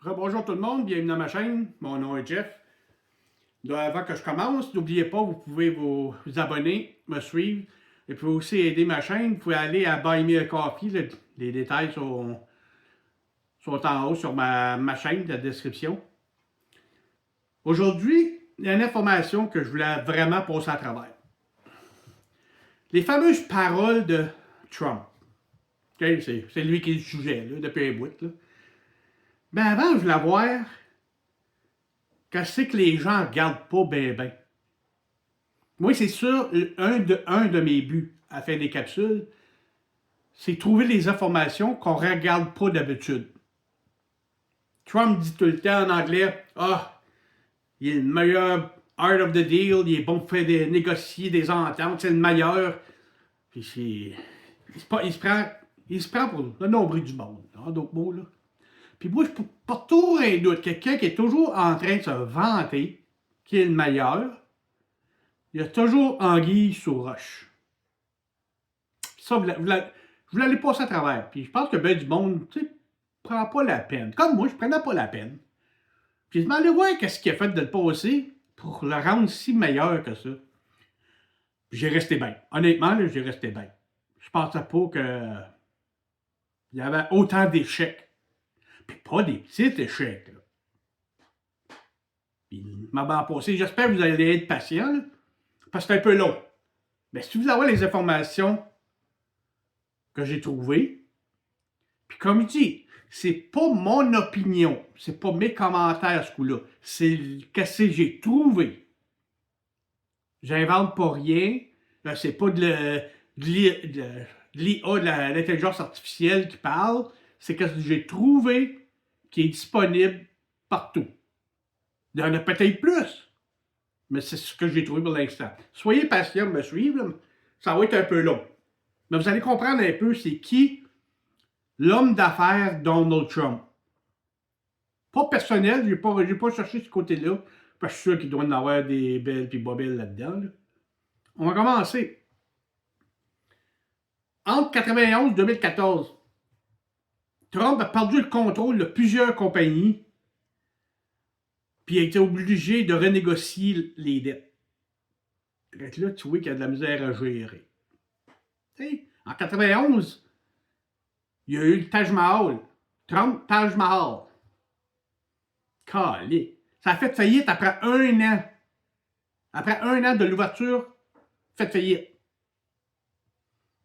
Rebonjour tout le monde, bienvenue dans ma chaîne. Mon nom est Jeff. Avant que je commence, n'oubliez pas, vous pouvez vous abonner, me suivre. Et puis aussi aider ma chaîne. Vous pouvez aller à Buy Me a Coffee. Les détails sont en haut sur ma chaîne, la description. Aujourd'hui, il y a une information que je voulais vraiment passer à travers. Les fameuses paroles de Trump. Okay? C'est lui qui est le sujet là, depuis un bout. Là. Ben avant, je voulais voir qu'est-ce que les gens ne regardent pas bien. Moi, c'est sûr, un de mes buts à faire des capsules, c'est trouver les informations qu'on ne regarde pas d'habitude. Trump dit tout le temps en anglais, « Ah, il est le meilleur art of the deal, il est bon pour faire négocier des ententes, c'est le meilleur. » Puis il se prend pour le nombril du monde, en d'autres mots. Là. Puis moi, je porte toujours un doute, quelqu'un qui est toujours en train de se vanter, qui est le meilleur, il y a toujours anguille sous roche. Ça, vous l'allez passer à travers. Puis je pense que ben du monde, tu sais, prend pas la peine. Comme moi, je prenais pas la peine. Puis je m'allais voir qu'est-ce qu'il a fait de le passer pour le rendre si meilleur que ça. Puis j'ai resté bien. Honnêtement, là, j'ai resté bien. Je pensais pas que il y avait autant d'échecs. Puis pas des petits échecs. Là. Puis il m'a bien passé. J'espère que vous allez être patient, là, parce que c'est un peu long. Mais si vous avez les informations que j'ai trouvées, puis comme je dis, c'est pas mon opinion, c'est pas mes commentaires ce coup-là, c'est ce que j'ai trouvé. J'invente pas rien, c'est pas de l'IA, de l'intelligence artificielle qui parle, c'est ce que j'ai trouvé qui est disponible partout. Il y en a peut-être plus, mais c'est ce que j'ai trouvé pour l'instant. Soyez patient, me suivre, là, ça va être un peu long. Mais vous allez comprendre un peu c'est qui l'homme d'affaires Donald Trump. Pas personnel, je n'ai pas cherché ce côté-là, parce que je suis sûr qu'il doit y en avoir des belles et bobelles là-dedans. Là. On va commencer. Entre 91 et 2014, Trump a perdu le contrôle de plusieurs compagnies, puis a été obligé de renégocier les dettes. Donc là, tu vois qu'il y a de la misère à gérer. T'sais, en 91, il y a eu le Taj Mahal. Trump, Taj Mahal. Calé. Ça a fait faillite après un an. Après un an de l'ouverture, fait faillite.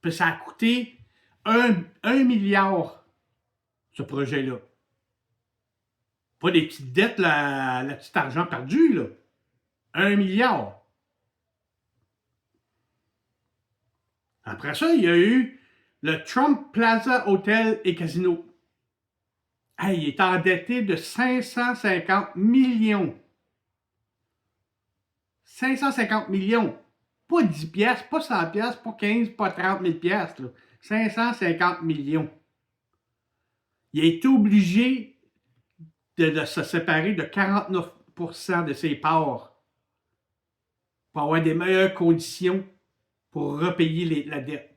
Puis ça a coûté 1 milliard, ce projet-là. Pas des petites dettes, le petit argent perdu, là. 1 milliard. Après ça, il y a eu le Trump Plaza Hotel et Casino. Hey, il est endetté de 550 millions. 550 millions. Pas 10 piastres, pas 100 piastres, pas 15, pas 30 000 piastres. Là. 550 millions. Il a été obligé de se séparer de 49% de ses parts pour avoir des meilleures conditions pour repayer la dette.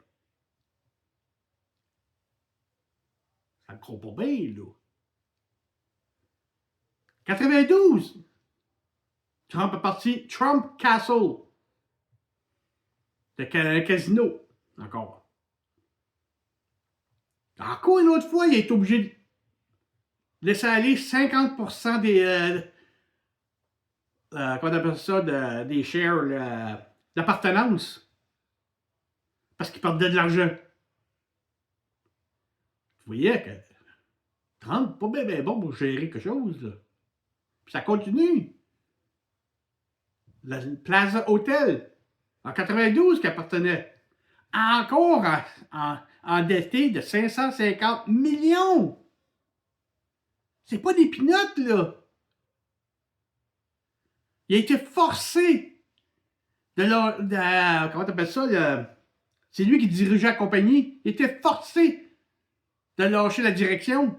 Ça ne croit pas bien, là. 92, Trump est parti Trump Castle. C'est un casino, encore. Encore une autre fois, il est obligé de laisser aller 50% des... comment on appelle ça? Des shares d'appartenance. Parce qu'il perdait de l'argent. Vous voyez que Trump, pas bien bon pour gérer quelque chose. Là. Puis ça continue. Le Plaza Hotel, en 92, qui appartenait encore endetté de 550 millions. C'est pas des pinottes, là. Il a été forcé comment t'appelles ça? C'est lui qui dirigeait la compagnie. Il était forcé de lâcher la direction.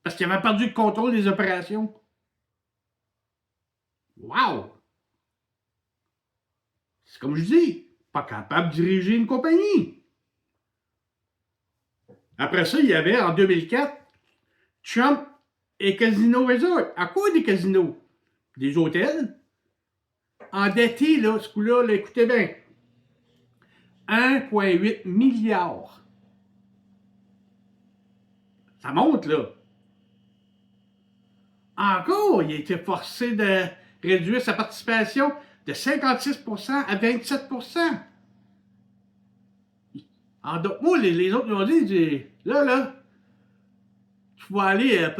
Parce qu'il avait perdu le contrôle des opérations. Wow! C'est comme je dis, pas capable de diriger une compagnie. Après ça, il y avait, en 2004, Trump Et Casino Resort. À quoi des casinos? Des hôtels? Endettés, là, ce coup-là, là, écoutez bien. 1,8 milliard. Ça monte, là. Encore, il a été forcé de réduire sa participation de 56% à 27%. En d'autres mots, les autres nous ont dit, là, tu vas aller,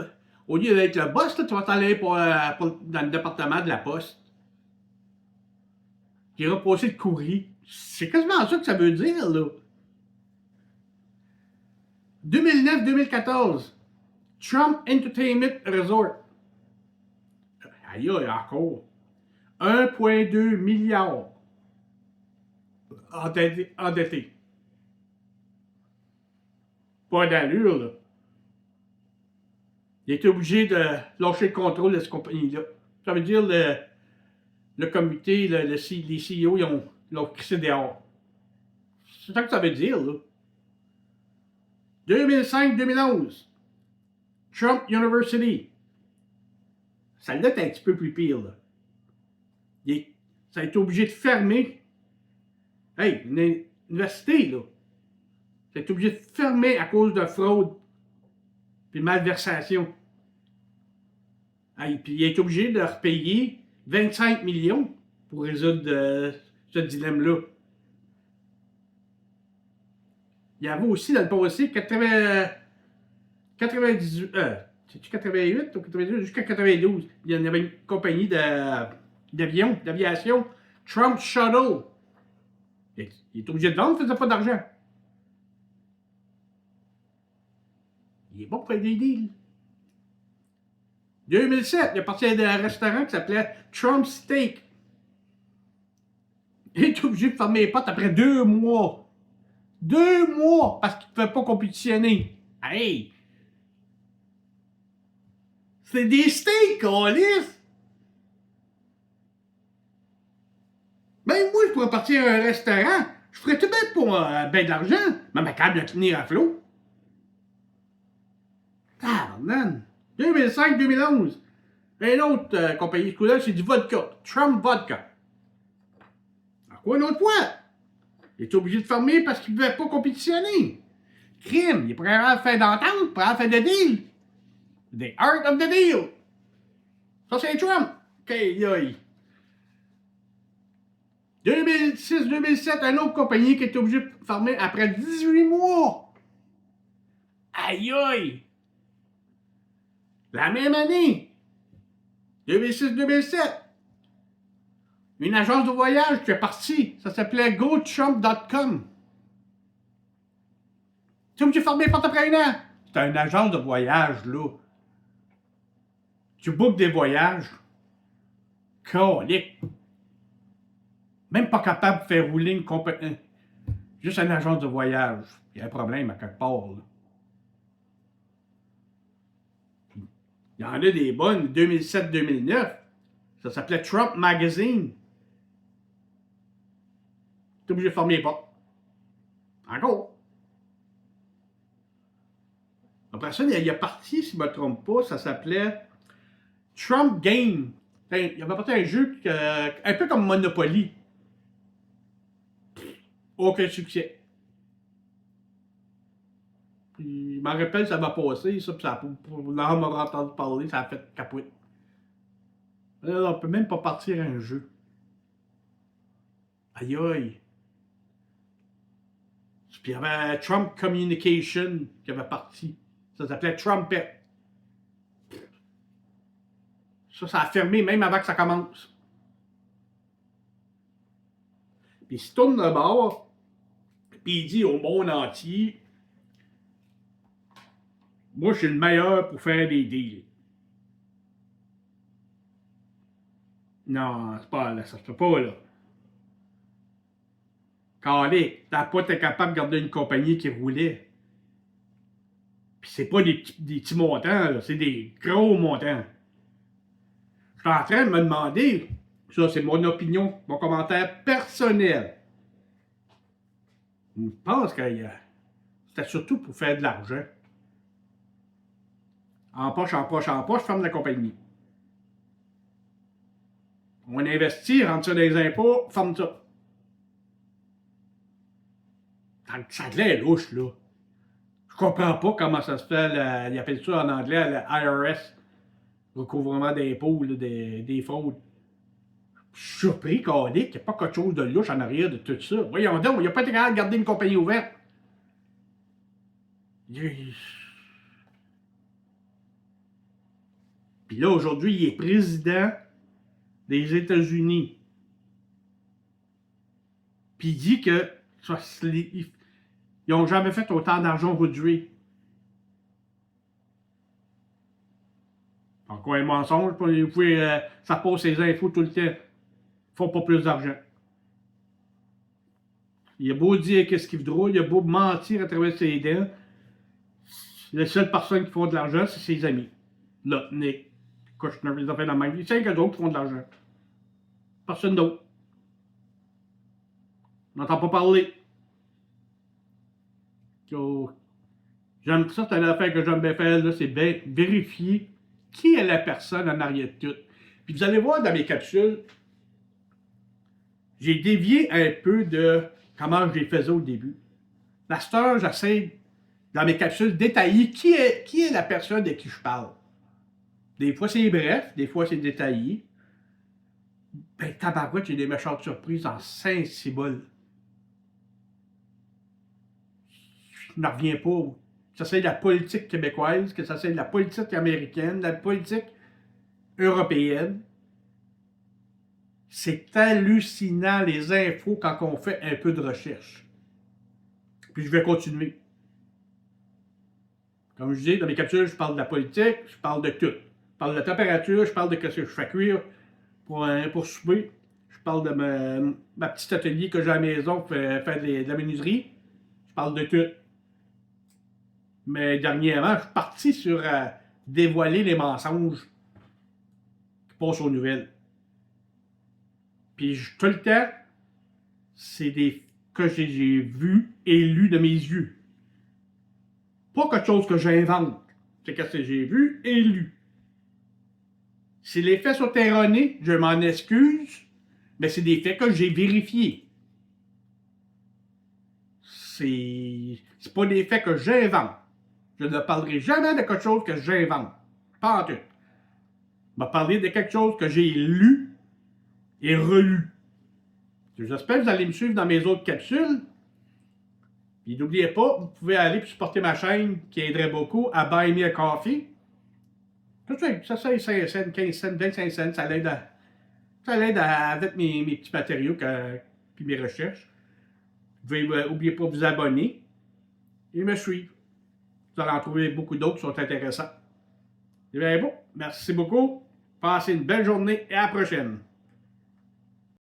au lieu d'être le boss, là, tu vas t'aller dans le département de la poste. Qui ira passer le courrier. C'est quasiment ça que ça veut dire, là. 2009-2014, Trump Entertainment Resort. Aïe, aïe, encore. 1,2 milliard endetté. Pas d'allure, là. Il était obligé de lâcher le contrôle de cette compagnie-là. Ça veut dire le comité, les CEO, ils l'ont crissé dehors. C'est ça que ça veut dire, là. 2005-2011, Trump University. Ça doit être un petit peu plus pire, là. Ça a été obligé de fermer. Hey, une université, là. Ça a été obligé de fermer à cause de fraude puis malversation. Hey, puis il a été obligé de repayer 25 millions pour résoudre ce dilemme-là. Il y avait aussi dans le passé 98, c'est-tu 88 ou 98 jusqu'à 92. Il y en avait une compagnie d'aviation, Trump Shuttle. Il est obligé de vendre, il ne faisait pas d'argent. Il est bon pour faire des deals. 2007, il est parti à un restaurant qui s'appelait Trump Steak. Il est obligé de fermer les portes après 2 mois. 2 mois parce qu'il ne pouvait pas compétitionner. Hey! C'est des steaks, câlisse! Même moi, je pourrais partir à un restaurant. Je ferais tout bien pour ben de l'argent, mais ma câble de tenir à flot. Ah, man! 2005-2011. Une autre compagnie de couleur, c'est du vodka. Trump Vodka. Quoi une autre fois? Il est obligé de fermer parce qu'il ne pouvait pas compétitionner. Crime, il pourrait avoir fait d'entente, pour avoir fait de deal. The art of the deal. Ça, c'est Trump. OK, aïe. 2006-2007, une autre compagnie qui est obligée de fermer après 18 mois. Aïe, aïe. La même année. 2006-2007. Une agence de voyage qui est partie. Ça s'appelait GoTrump.com. Tu sais où tu fermé les portes après 1 an? C'est une agence de voyage, là. Tu bookes des voyages. Colique. Même pas capable de faire rouler une compagnie. Juste une agence de voyage. Il y a un problème à quelque part, là. Il y en a des bonnes, 2007-2009. Ça s'appelait Trump Magazine. T'es obligé de fermer les portes. Encore. Après ça, il y a parti, si je ne me trompe pas, ça s'appelait Trump Game. Il y avait parti un jeu un peu comme Monopoly. Aucun succès. Puis, je m'en rappelle, ça m'a passé, ça, puis ça pour m'avoir entendu parler, ça a fait capote. On ne peut même pas partir un jeu. Aïe aïe. Puis il y avait Trump Communication qui avait parti. Ça s'appelait Trumpet. Ça a fermé même avant que ça commence. Puis il se tourne de bord, puis il dit au monde entier, moi je suis le meilleur pour faire des deals. Non, c'est pas là, ça se fait pas là. Calé, t'as pas été capable de garder une compagnie qui roulait. Puis c'est pas des petits montants, là, c'est des gros montants. Je suis en train de me demander, ça c'est mon opinion, mon commentaire personnel. Je pense que c'était surtout pour faire de l'argent. En poche, en poche, en poche, ferme la compagnie. On investit, rentre ça dans les impôts, ferme ça. Ça a l'air louche, là. Je comprends pas comment ça se fait, ils appellent ça en anglais le IRS, recouvrement d'impôts, des fraudes. Je suis surpris qu'il n'y a pas quelque chose de louche en arrière de tout ça. Voyons donc, il n'y a pas été capable de garder une compagnie ouverte. Puis là, aujourd'hui, il est président des États-Unis. Puis il dit que ils n'ont jamais fait autant d'argent réduit. Encore un mensonge, vous pouvez, ça pose ses infos tout le temps. Ils ne font pas plus d'argent. Il a beau dire qu'est-ce qu'il voudra, il a beau mentir à travers ses dents. Les seules personnes qui font de l'argent, c'est ses amis. Là, Nick, Kushner, les affaires dans la même vie. C'est que d'autres qui font de l'argent. Personne d'autre. On n'entend pas parler. J'aime ça, c'est une affaire que j'aime bien faire, c'est bien vérifier qui est la personne en arrière de tout. Puis vous allez voir dans mes capsules, j'ai dévié un peu de comment je les faisais au début. La star, j'essaie dans mes capsules détailler qui est la personne de qui je parle. Des fois c'est bref, des fois c'est détaillé. Ben tabarouette, j'ai des méchantes surprises en Saint-Ciboule. Je ne reviens pas. Que ça c'est de la politique québécoise, que ça c'est de la politique américaine, de la politique européenne. C'est hallucinant les infos quand on fait un peu de recherche. Puis je vais continuer. Comme je dis, dans mes capsules, je parle de la politique, je parle de tout. Je parle de la température, je parle de ce que je fais cuire pour souper. Je parle de ma petite atelier que j'ai à la maison pour faire de la menuiserie. Je parle de tout. Mais dernièrement, je suis parti sur dévoiler les mensonges qui passent aux nouvelles. Puis tout le temps, c'est des que j'ai vus et lus de mes yeux. Pas quelque chose que j'invente. C'est ce que j'ai vu et lu. Si les faits sont erronés, je m'en excuse, mais c'est des faits que j'ai vérifiés. C'est pas des faits que j'invente. Je ne parlerai jamais de quelque chose que j'invente. Pas en tout. Je vais parler de quelque chose que j'ai lu et relu. J'espère que vous allez me suivre dans mes autres capsules. Puis n'oubliez pas, vous pouvez aller supporter ma chaîne qui aiderait beaucoup à Buy Me a Coffee. Tout ça, ça 5 cents, 15 cents, 25 cents, ça l'aide avec mes petits matériaux puis mes recherches. Vous pouvez, n'oubliez pas de vous abonner et me suivre. Vous allez en trouver beaucoup d'autres qui sont intéressants. C'est bien bon. Merci beaucoup. Passez une belle journée et à la prochaine.